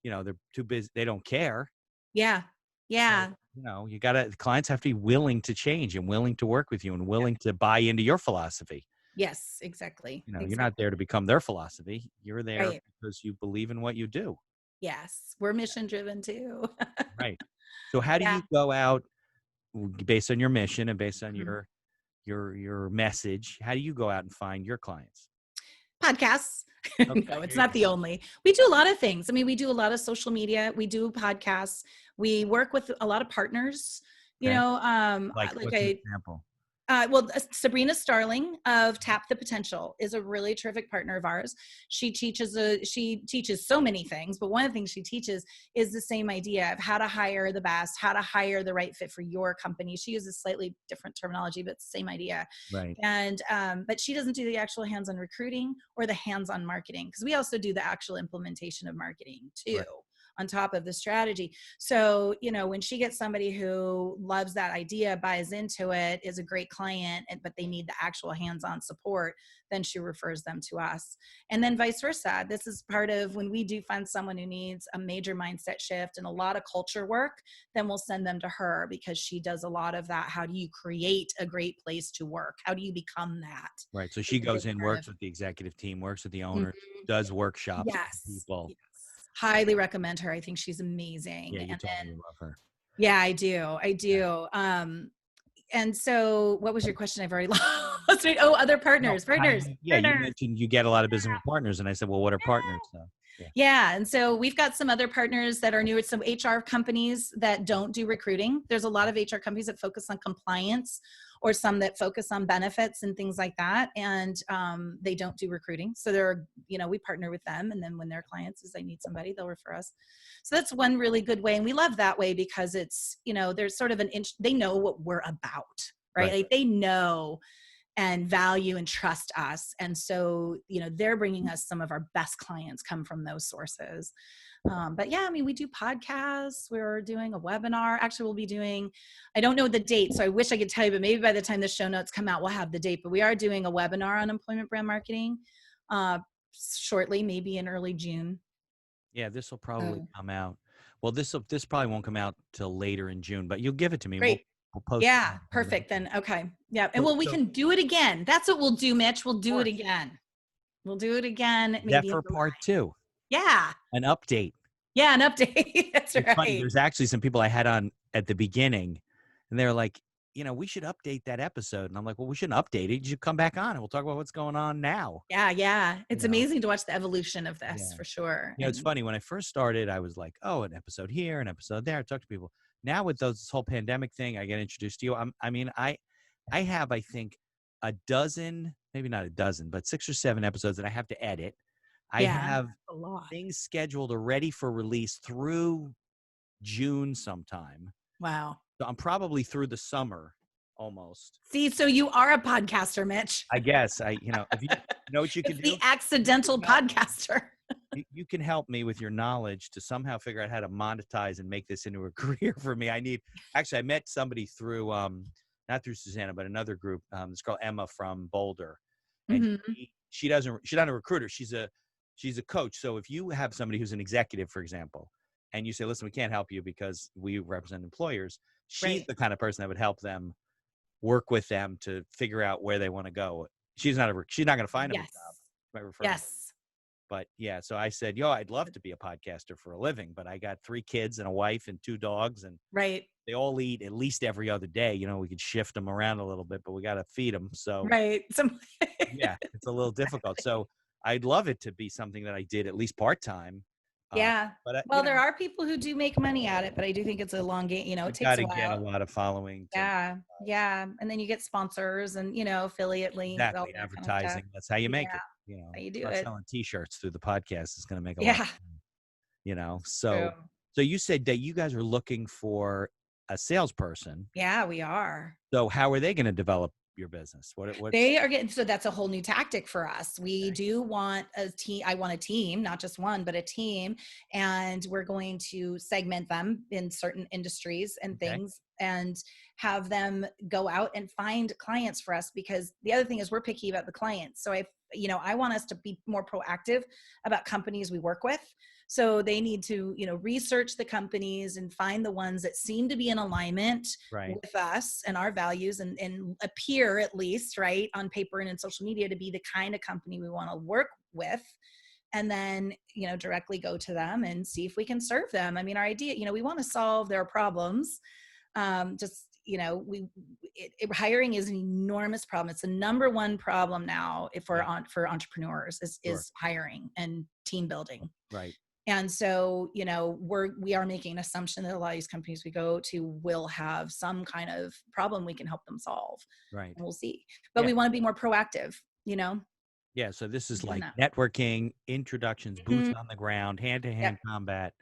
they're too busy. They don't care. Yeah. Yeah. You gotta, clients have to be willing to change and willing to work with you and willing to buy into your philosophy. Yes, exactly. You're not there to become their philosophy. You're there Right. because you believe in what you do. Yes. We're mission driven too. Right. So how do Yeah. you go out based on your mission and based on Mhm. your message? How do you go out and find your clients? Podcasts. Okay, No, it's there you not go. the only. We do a lot of things. I mean, we do a lot of social media. We do podcasts. We work with a lot of partners. Okay. Like, Like what's an example? Sabrina Starling of Tap the Potential is a really terrific partner of ours. She teaches so many things, but one of the things she teaches is the same idea of how to hire the best, how to hire the right fit for your company. She uses slightly different terminology, but it's the same idea. Right. And but she doesn't do the actual hands-on recruiting or the hands-on marketing, because we also do the actual implementation of marketing too, Right. on top of the strategy. So, when she gets somebody who loves that idea, buys into it, is a great client, but they need the actual hands-on support, then she refers them to us. And then vice versa. This is part of when we do find someone who needs a major mindset shift and a lot of culture work, then we'll send them to her, because she does a lot of that. How do you create a great place to work? How do you become that? Right. So It's she a big goes in, part of. works with the executive team, works with the Mhm. owners, does workshops with the Yes. people. Yes. Highly recommend her. I think she's amazing. Yeah, you And told me then, you love her. yeah, I do. I Yeah. do. And so what was your question? I've already lost it. Oh, other No, partners, how do partners, you, yeah, you partners. mentioned you get a lot of business with partners, and I said, well, what are partners? So, yeah. Yeah. And so we've got some other partners that are new. It's some HR companies that don't do recruiting. There's a lot of HR companies that focus on compliance, or some that focus on benefits and things like that. And they don't do recruiting. So we partner with them. And then when their clients is, they need somebody, they'll refer us. So that's one really good way. And we love that way because it's, there's sort of they know what we're about, right? Right. Like they know and value and trust us. And so, they're bringing us some of our best clients come from those sources. But yeah, I mean, we do podcasts. We're doing a webinar. Actually, we'll be doing, I don't know the date, so I wish I could tell you, but maybe by the time the show notes come out, we'll have the date. But we are doing a webinar on employment brand marketing uh, shortly, maybe in early June. Yeah, this will probably Oh, come out. Well, this probably won't come out till later in June, but you'll give it to me. great. We'll post it. Yeah, perfect then. Okay. Yeah. And So, well, we so can do it again. That's what we'll do, Mitch. We'll of do it course, again. We'll do it again, maybe in Zephyr July. Part 2, Yeah. an update. Yeah, an update. That's It's funny. right. There's actually some people I had on at the beginning, and they're like, we should update that episode. And I'm like, well, we shouldn't update it. You should come back on and we'll talk about what's going on now. Yeah, yeah. You It's know, amazing to watch the evolution of this yeah. for sure. It's And funny. When I first started, I was like, oh, an episode here, an episode there. I talk to people. Now with this whole pandemic thing, I get introduced to you. I have, I think, a dozen, maybe not a dozen, but 6 or 7 episodes that I have to edit. I yeah, have a lot. things scheduled or ready for release through June sometime. Wow. So I'm probably through the summer almost. See, so you are a podcaster, Mitch. I guess if you know what you can It's the do, you accidental can help me. podcaster. You can help me with your knowledge to somehow figure out how to monetize and make this into a career for me. I met somebody through, not through Susanna, but another group. This girl, Emma from Boulder, and Hmm. she's not a recruiter. She's a coach. So if you have somebody who's an executive, for example, and you say, listen, we can't help you because we represent employers, she's Right. the kind of person that would help them work with them to figure out where they want to go. She's not going to find them a Yes. job. She might refer them. Yes. But yeah, so I said, I'd love to be a podcaster for a living, but I got 3 kids and a wife and 2 dogs, and Right. they all eat at least every other day. We could shift them around a little bit, but we got to feed them. So Right. yeah, it's a little difficult. So I'd love it to be something that I did at least part-time. Uh, Yeah. but Well, there are people who do make money at it, but I do think it's a long game. It you've got takes a to get a while. lot of following to Yeah. Yeah. And then you get sponsors and, affiliate links, all exactly that kind of stuff. advertising. That's how you Yeah. make it. How you do Start it. selling T-shirts through the podcast is going to make a lot. Yeah. So True. you said that you guys are looking for a salesperson. Yeah, we are. So how are they going to develop your business? What's They are getting, so that's a whole new tactic for us. We okay? do want a team. I want a team, not just one, but a team. And we're going to segment them in certain industries and Okay. things and have them go out and find clients for us, because the other thing is we're picky about the clients. So I I want us to be more proactive about companies we work with. So they need to, research the companies and find the ones that seem to be in alignment Right. with us and our values, and appear, at least, right, on paper and in social media, to be the kind of company we want to work with. And then, directly go to them and see if we can serve them. I mean, our idea, we want to solve their problems. Just, hiring is an enormous problem. It's the number one problem now Yeah. for entrepreneurs Sure. is hiring and team building. Right. And so, we are making an assumption that a lot of these companies we go to will have some kind of problem we can help them solve. Right. And we'll see. But Yeah. we want to be more proactive, Yeah. So this is doing like that. networking, introductions, boots Mhm. on the ground, hand to Yep. hand combat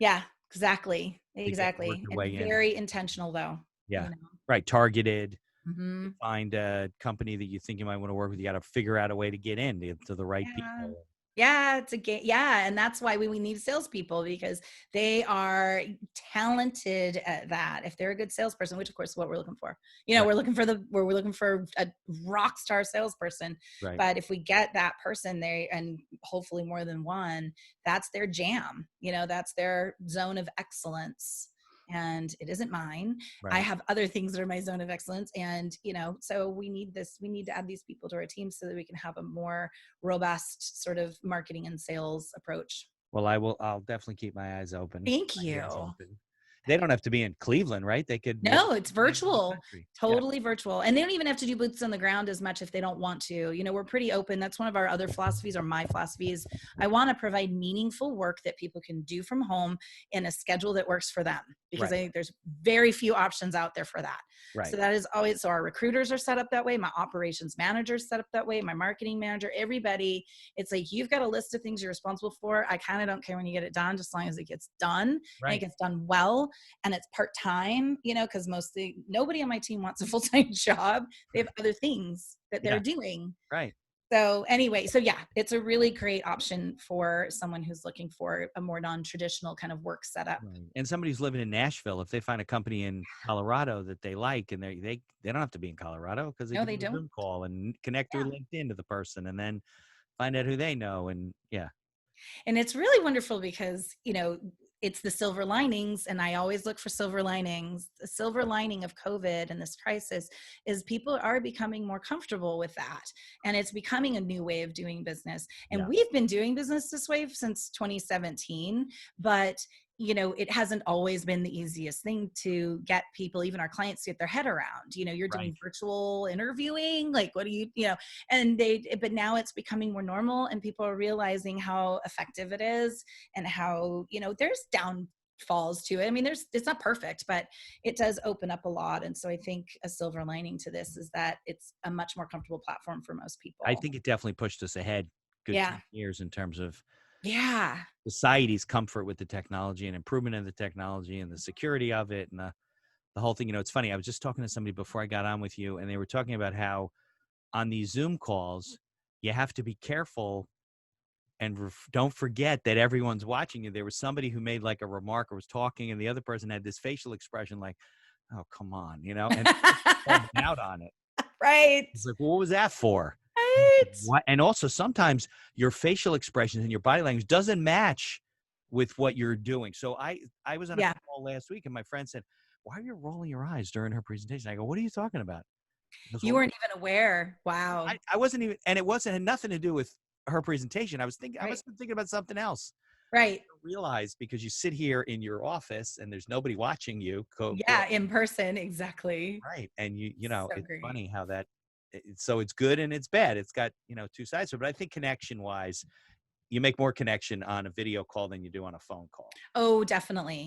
Yeah, exactly. to get work Exactly. your And way in. very intentional, though, Yeah. you know. Right. Targeted. Hmm. Find a company that you think you might want to work with. You got to figure out a way to get in to the right Yeah. people. Yeah, it's a game. Yeah. And that's why we need salespeople, because they are talented at that. If they're a good salesperson, which of course is what we're looking for. Right. We're looking for a rock star salesperson. Right. But if we get that person there, and hopefully more than one, that's their jam. That's their zone of excellence. And it isn't mine. I Right. have other things that are my zone of excellence. And, so we need to add these people to our team so that we can have a more robust sort of marketing and sales approach. Well, I'll definitely keep my eyes open, Thank my ears you. open. They don't have to be in Cleveland, right? They could work No, it's anywhere in the virtual. country. Yeah. Totally virtual. And they don't even have to do boots on the ground as much if they don't want to. We're pretty open. That's one of our other philosophies, or my philosophies. I want to provide meaningful work that people can do from home in a schedule that works for them, because I Right. think there's very few options out there for that. So Right. that is always, so our recruiters are set up that way. My operations manager's set up that way. My marketing manager, everybody, it's like, you've got a list of things you're responsible for. I kind of don't care when you get it done, just as long as it gets done and it Right. gets done well, and it's part-time, because mostly nobody on my team wants a full-time job. They have other things that they're Yeah. doing. Right. So anyway, so yeah, it's a really great option for someone who's looking for a more non-traditional kind of work setup. Right. And somebody who's living in Nashville, if they find a company in Colorado that they like, and they don't have to be in Colorado, because they No, can they do a don't. Zoom call and connect through Yeah. LinkedIn to the person, and then find out who they know. And yeah. And it's really wonderful because, it's the silver linings. And I always look for silver linings. The silver lining of COVID and this crisis is people are becoming more comfortable with that. And it's becoming a new way of doing business. And Yeah. we've been doing business this way since 2017, but it hasn't always been the easiest thing to get people, even our clients, to get their head around. You're Right. doing virtual interviewing, like, what do but now it's becoming more normal, and people are realizing how effective it is, and how, there's downfalls to it. I mean, it's not perfect, but it does open up a lot. And so I think a silver lining to this is that it's a much more comfortable platform for most I people. think it definitely pushed us ahead good Yeah. 10 years in terms of Yeah. society's comfort with the technology and improvement in the technology and the security of it, and the whole thing. It's funny. I was just talking to somebody before I got on with you, and they were talking about how on these Zoom calls, you have to be careful and don't forget that everyone's watching you. There was somebody who made like a remark or was talking, and the other person had this facial expression like, "Oh, come on," and called them out on it. Right. It's like, well, what was that for? Right. What? And also sometimes your facial expressions and your body language doesn't match with what you're doing. So I was on a Yeah. call last week, and my friend said, "Why are you rolling your eyes during her presentation?" I go, "What are you talking about?" He goes, You "Well, weren't even aware. Wow. I wasn't even, and it had nothing to do with her presentation. I Right. must have been thinking about something else." Right. Realize, because you sit here in your office and there's nobody watching you. Yeah. In person. Exactly. Right. And So it's great. funny how so it's good and it's bad. It's got, two sides to it. But I think connection wise, you make more connection on a video call than you do on a phone call. Oh, definitely. You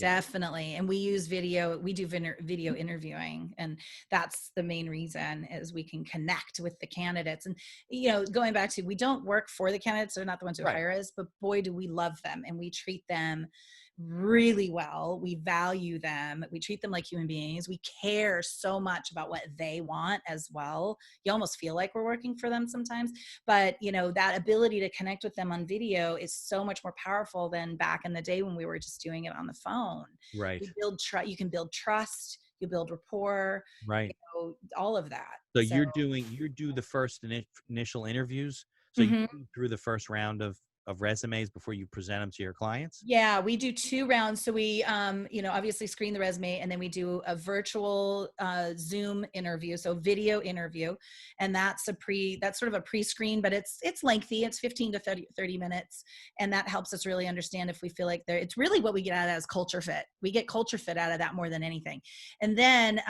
know, Definitely. And we use video, we do video interviewing. And that's the main reason, is we can connect with the candidates. And, going back to, we don't work for the candidates. They're not the ones who right. hire us, but boy, do we love them, and we treat them really well. We value them. We treat them like human beings. We care so much about what they want as well. You almost feel like we're working for them sometimes. But that ability to connect with them on video is so much more powerful than back in the day when we were just doing it on the phone. Right. You can build trust. you build rapport, Right. all of that. So So you do the first initial interviews. So you mhm. go through the first round of resumes before you present them to your clients. Yeah, we do 2 rounds. So we, obviously screen the resume, and then we do a virtual Zoom interview, so video interview, and that's sort of a pre-screen, but it's lengthy. It's 15 to 30 minutes, and that helps us really understand if we feel like it's really what we get out of that is culture fit. We get culture fit out of that more than anything. And then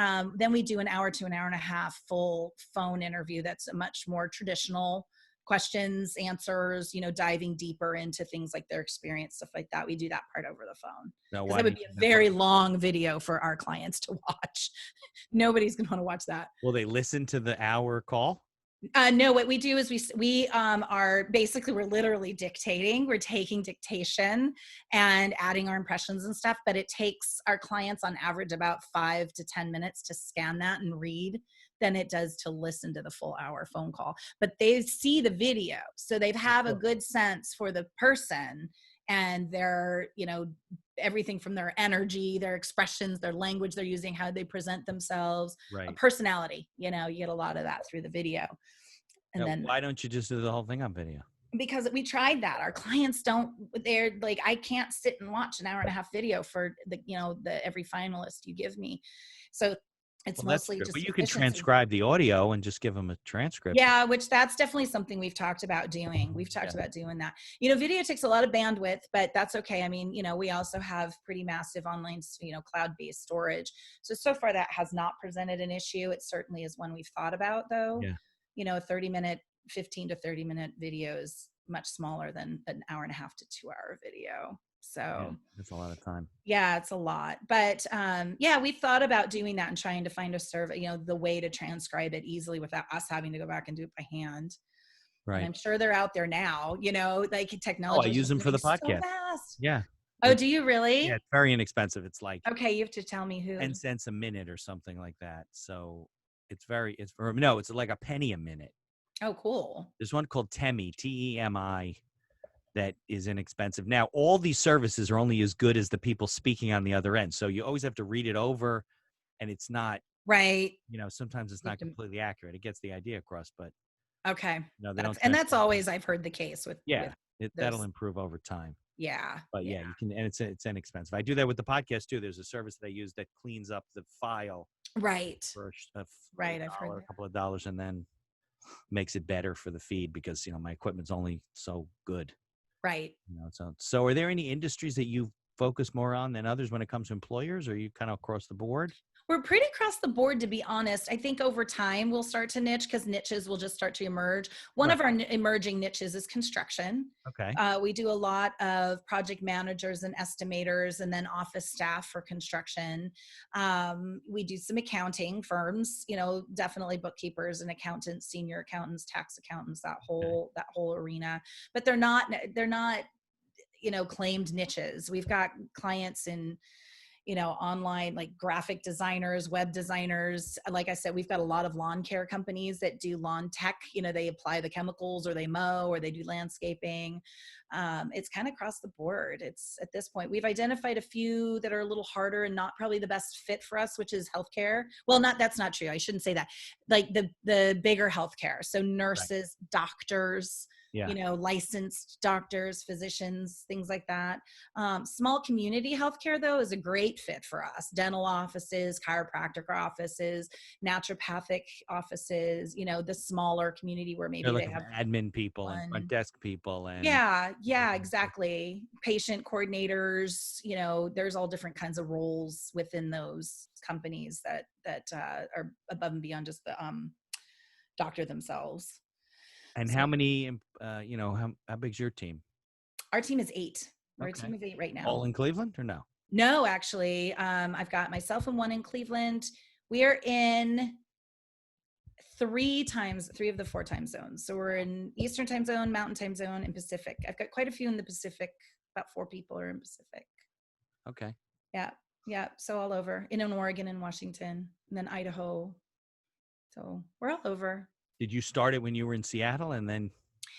we do an hour to an hour and a half full phone interview. That's a much more traditional questions, answers, diving deeper into things like their experience, stuff like that. We do that part over the phone Now, because why that do would you be do a that part? very long video for our clients to watch. Nobody's going to want to watch that. Will they listen to the hour call? No, what we do is we are basically, we're literally dictating. We're taking dictation and adding our impressions and stuff, but it takes our clients on average about 5 to 10 minutes to scan that and read than it does to listen to the full hour phone call. But they see the video, so they have a Sure. good sense for the person and their, everything from their energy, their expressions, their language they're using, how they present themselves, a Right. personality. You get a lot of that through the video. And Now, then why don't you just do the whole thing on video? because we tried that, our clients don't, they're like, I can't sit and watch an hour and a half video for the every finalist you give me. So it's Well, that's mostly true. But just you can efficiency. transcribe the audio and just give them a transcript. Yeah, which that's definitely something we've talked about doing. We've Yeah. talked about doing that. Video takes a lot of bandwidth, but that's okay. I mean, we also have pretty massive online, cloud-based storage. So far that has not presented an issue. It certainly is one we've thought about though. Yeah. 30-minute, 15 to 30-minute video is much smaller than an hour and a half to 2-hour video. Yeah. So That's a lot of time. yeah, it's a lot. But yeah, we thought about doing that and trying to find a survey, the way to transcribe it easily without us having to go back and do it by hand. And Right. I'm sure they're out there now, like Oh, I technology is use just them for moving the so podcast. fast. Yeah. Oh, It's do you yeah, really? it's very inexpensive. It's like Okay, you have to tell me who. 10 cents a minute or something like that. So no, it's like a penny a minute. Oh, cool. There's one called Temi, Temi, that is inexpensive. Now, all these services are only as good as the people speaking on the other end. So you always have to read it over, and it's not, Right. sometimes it's You have not to, completely accurate. It gets the idea across, but okay. they don't That's transcribe. always, I've heard, the case with Yeah, that'll those. improve over time. Yeah. But Yeah. yeah, you can, and it's inexpensive. I do that with the podcast too. There's a service that I use that cleans up the file Right. for a Right. I've heard dollar, a that. couple of dollars, and then makes it better for the feed because my equipment's only so good. Right. So are there any industries that you focus more on than others when it comes to employers, or are you kind of across the board? We're pretty across the board, to be honest. I think over time we'll start to niche because niches will just start to emerge. One Right. of our emerging niches is construction. Okay. We do a lot of project managers and estimators and then office staff for construction. We do some accounting firms, definitely bookkeepers and accountants, senior accountants, tax accountants, Okay. that whole arena. But they're not claimed niches. We've got clients in online, like graphic designers, web designers. Like I said, we've got a lot of lawn care companies that do lawn tech. They apply the chemicals, or they mow, or they do landscaping. It's kind of across the board. It's at this point, we've identified a few that are a little harder and not probably the best fit for us, which is healthcare. Well, that's not true. I shouldn't say that. Like the bigger healthcare. So Right. nurses, doctors, Yeah. licensed doctors, physicians, things like that. Small community healthcare, though, is a great fit for us. Dental offices, chiropractic offices, naturopathic offices, the smaller community where They're maybe they looking have for admin people and front one. desk people and Yeah, exactly. Patient coordinators, there's all different kinds of roles within those companies that are above and beyond just the doctor themselves. and So how many how big's your team? our team is 8. We're a team Okay. of 8 right now. All in Cleveland or no? No, actually, I've got myself and one in Cleveland. We are in 3 of the 4 time zones. So we're in Eastern time zone, Mountain time zone, and Pacific. I've got quite a few in the Pacific. About 4 people are in Pacific. Okay. Yeah. Yeah. So all over, in Oregon and Washington, and then Idaho. So we're all over. Did you start it when you were in Seattle and then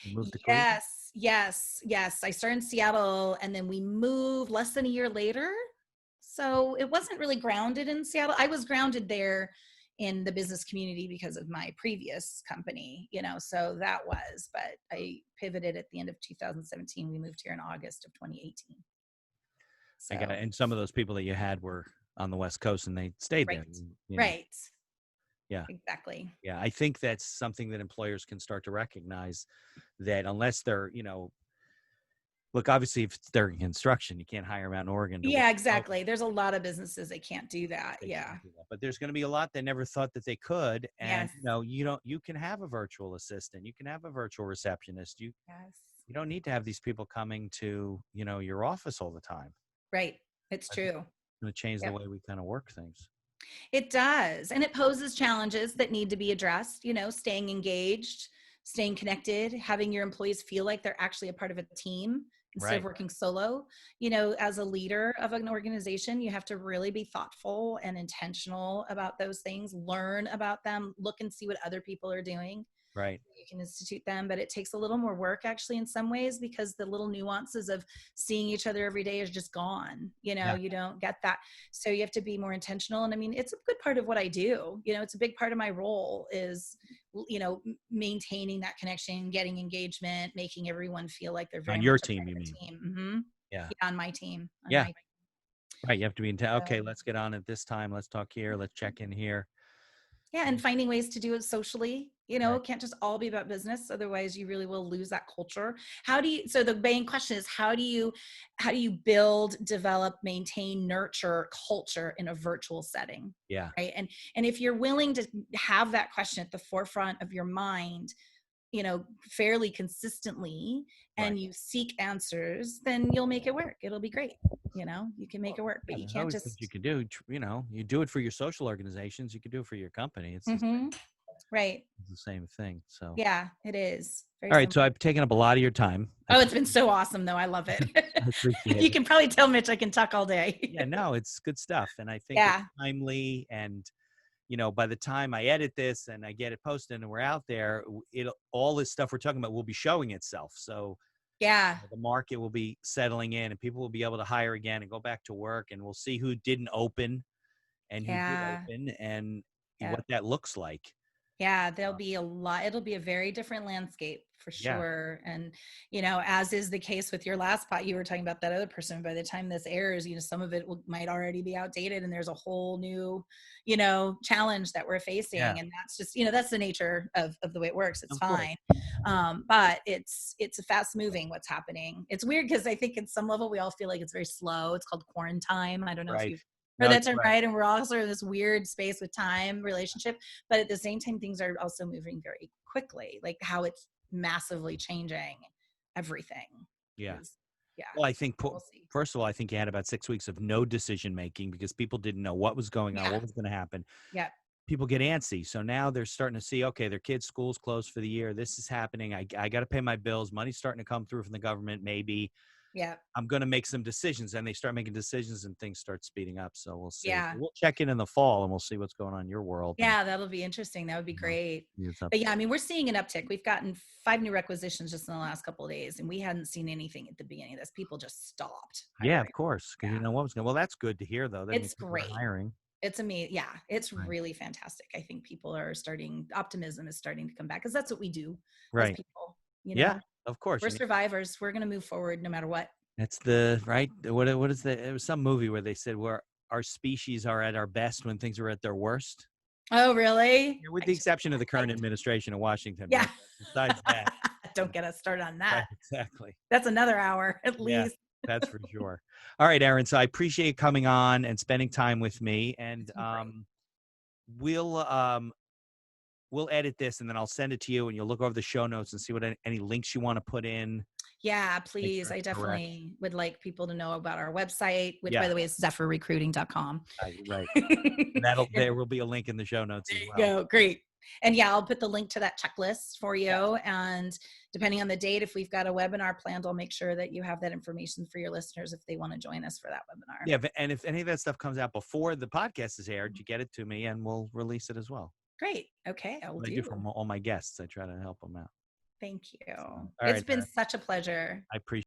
you moved to Cleveland? Yes. I started in Seattle and then we moved less than a year later. So it wasn't really grounded in Seattle. I was grounded there in the business community because of my previous company, so that was, but I pivoted at the end of 2017. We moved here in August of 2018. I got So, and some of those people that you had were on the West Coast and they stayed there. right, You know, right, yeah, exactly. yeah. I think that's something that employers can start to recognize that unless they're, look, obviously if they're in construction, you can't hire them out in Oregon to work Yeah, remotely. exactly. There's a lot of businesses that can't do that. They Yeah. can't do that. But there's going to be a lot that never thought that they could. And Yes. you can have a virtual assistant, you can have a virtual receptionist. Yes. You don't need to have these people coming to, your office all the time. Right. It's I think true. it's going to change the Yep. way we kind of work things. It does. And it poses challenges that need to be addressed, staying engaged, staying connected, having your employees feel like they're actually a part of a team instead of Right. working solo. As a leader of an organization, you have to really be thoughtful and intentional about those things, learn about them, look and see what other people are doing. Right. You can institute them, but it takes a little more work actually in some ways, because the little nuances of seeing each other every day is just gone. Yeah. You don't get that. So you have to be more intentional. And I mean, it's a good part of what I do. It's a big part of my role is, maintaining that connection, getting engagement, making everyone feel like they're very On your much a team, part you of mean? a team. Mm-hmm. Yeah. Yeah, on my team, Yeah. Right. You have to be in town. Okay, so, let's get on at this time. Let's talk here. Let's check in here. yeah, and finding ways to do it socially. Right. It can't just all be about business, otherwise you really will lose that culture. So the main question is, how do you build, develop, maintain, nurture culture in a virtual setting? Yeah. Right. And if you're willing to have that question at the forefront of your mind, fairly consistently, Right. and you seek answers, then you'll make it work. It'll be great. You can make Well, it work, yeah, but you there's can't always things you just. can do. You do it for your social organizations. You can do it for your company. Mhm. Right. It's the same thing. So, Yeah, it is very all right. So similar. I've taken up a lot of your time. Oh, it's been so awesome though. I love it. I appreciate You it. can probably tell Mitch I can talk all day. Yeah, no, it's good stuff. And I think it's Yeah. timely. And, by the time I edit this and I get it posted and we're out there, all this stuff we're talking about will be showing itself. So Yeah. the market will be settling in and people will be able to hire again and go back to work. And we'll see who didn't open and who did Yeah. open and Yeah. what that looks like. Yeah, there'll be a lot. It'll be a very different landscape for Yeah. sure. And, as is the case with your last pot, you were talking about that other person. By the time this airs, some of it might already be outdated, and there's a whole new, challenge that we're Yeah. facing. And that's just, that's the nature of the way it works. It's Of course. fine. But it's fast moving what's happening. It's weird because I think at some level we all feel like it's very slow. It's called quarantine. I don't know if Right. you've heard No, that you're term, right. right? And we're all sort of in this weird space with time relationship, but at the same time, things are also moving very quickly, like how it's massively changing everything Yeah. is, yeah, Well, I think, we'll see. first of all, I think you had about 6 weeks of no decision making because people didn't know what was going on, Yeah. what was going to happen. Yeah. People get antsy. So now they're starting to see, okay, their kids' school's closed for the year. This is happening. I got to pay my bills. Money's starting to come through from the government. Maybe Yeah. I'm going to make some decisions. And they start making decisions and things start speeding up. So we'll see. Yeah. We'll check in the fall and we'll see what's going on in your world. And, Yeah. That'll be interesting. That would be great. see what's up. But yeah, I mean, we're seeing an uptick. We've gotten 5 new requisitions just in the last couple of days, and we hadn't seen anything at the beginning of this. People just stopped Yeah, hiring. of course. Because you Yeah. know what was going. Well, that's good to hear, though. That means It's people are great. hiring. It's amazing. Yeah, it's Right. really fantastic. I think people are optimism is starting to come back, because that's what we do as Right. people. Yeah, of course. We're survivors. We're going to move forward no matter what. That's the right. What is the? It was some movie where they said where our species are at our best when things are at their worst. Oh, really? Yeah, with I the should exception of the I current administration in Washington, Yeah. but besides that, Don't get us started on right? that. Exactly. That's another hour at Yeah, least. that's for sure. All right, Erin. So I appreciate you coming on and spending time with me, and It's been great. we'll um, we'll edit this and then I'll send it to you, and you'll look over the show notes and see what any links you want to put in. Yeah, Make please. sure I it's correct. definitely would like people to know about our website, which, by Yeah, the way, is zephyrrecruiting.com. right. And And there will be a link in the show notes there as you well. go. Great. And yeah, I'll put the link to that checklist for Yeah. you. And depending on the date, if we've got a webinar planned, I'll make sure that you have that information for your listeners if they want to join us for that webinar. Yeah, and if any of that stuff comes out before the podcast is aired, you get it to me and we'll release it as well. Great. Okay, I will What I do for all my guests, I try to help them out. Thank you. So, all It's right, been Erin, such a pleasure. I appreciate